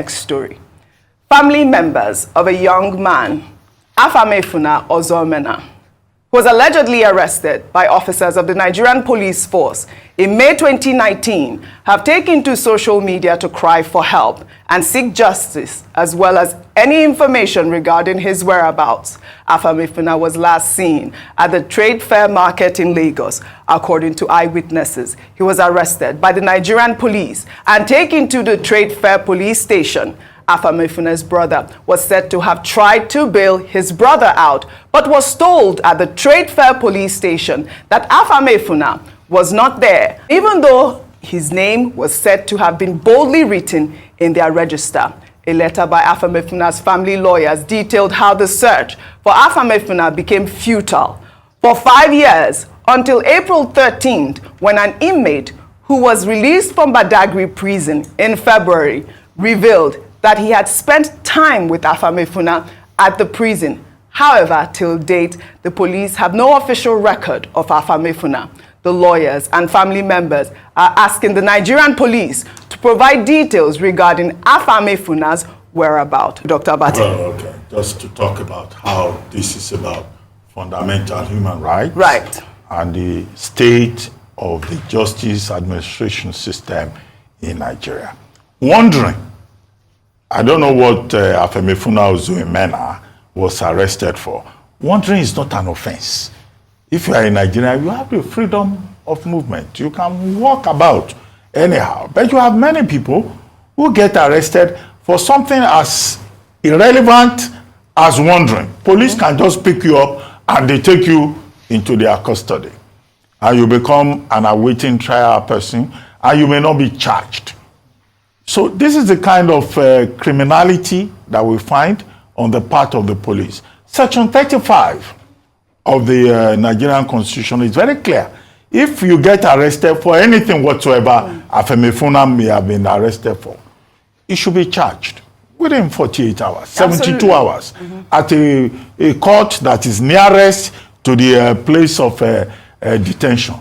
Next story. Family members of a young man, Afamefuna Ozomena, who was allegedly arrested by officers of the Nigerian police force in May 2019, have taken to social media to cry for help and seek justice, as well as any information regarding his whereabouts. Afamefuna was last seen at the Trade Fair Market in Lagos. According to eyewitnesses, he was arrested by the Nigerian police and taken to the Trade Fair police station. Afamefuna brother was said to have tried to bail his brother out, but was told at the Trade Fair police station that Afamefuna was not there, even though his name was said to have been boldly written in their register. A letter by Afamefuna family lawyers detailed how the search for Afamefuna became futile for 5 years until April 13th, when an inmate who was released from Badagry prison in February revealed that he had spent time with Afamefuna at the prison. However, till date, the police have no official record of Afamefuna. The lawyers and family members are asking the Nigerian police to provide details regarding Afamefuna's whereabouts. Dr. Abati. Well, okay, just to talk about how this is about fundamental human rights. Right. And the state of the justice administration system in Nigeria. Wondering, I don't know what Afamefuna Ozomena was arrested for. Wandering is not an offense. If you are in Nigeria, you have the freedom of movement. You can walk about anyhow. But you have many people who get arrested for something as irrelevant as wandering. Police can just pick you up and they take you into their custody. And you become an awaiting trial person, and you may not be charged. So this is the kind of criminality that we find on the part of the police. Section 35 of the Nigerian Constitution is very clear. If you get arrested for anything whatsoever, Afemefuna may have been arrested for, it should be charged within 48 hours, 72 hours, at a court that is nearest to the place of detention.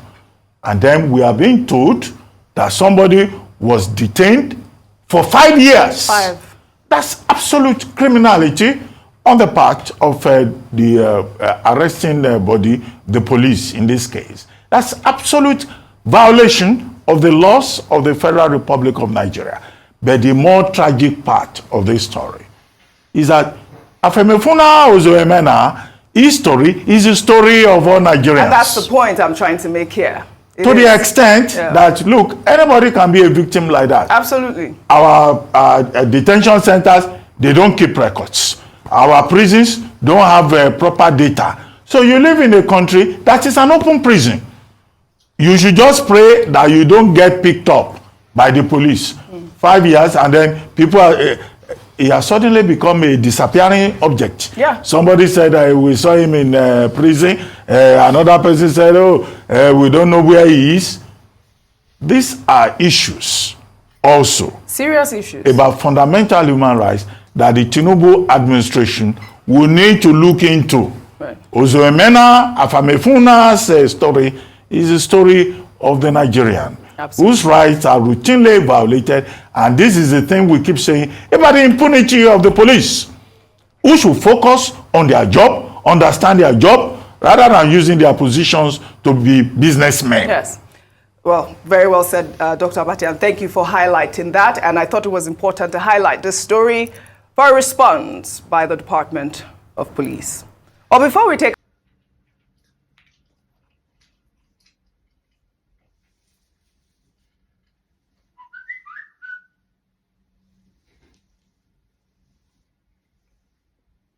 And then we are being told that somebody was detained for 5 years. That's absolute criminality on the part of the arresting body, the police in this case. That's absolute violation of the laws of the Federal Republic of Nigeria. But the more tragic part of this story is that Afamefuna Ozomena, his story is the story of all Nigerians. And that's the point I'm trying to make here. To the extent that, look, anybody can be a victim like that. Absolutely. Our detention centers, they don't keep records. Our prisons don't have proper data. So you live in a country that is an open prison. You should just pray that you don't get picked up by the police. 5 years, and then people are... he has suddenly become a disappearing object. Yeah. Somebody said we saw him in prison. Another person said, we don't know where he is. These are issues also. Serious issues. About fundamental human rights that the Tinubu administration will need to look into. Right. Ozomena, Afamefuna's story is a story of the Nigerian. Absolutely. Whose rights are routinely violated, and this is the thing we keep saying about the impunity of the police, who should focus on their job, understand their job, rather than using their positions to be businessmen. Yes. Well, very well said, Dr. Abati, and thank you for highlighting that. And I thought it was important to highlight this story for a response by the Department of Police. Or before we take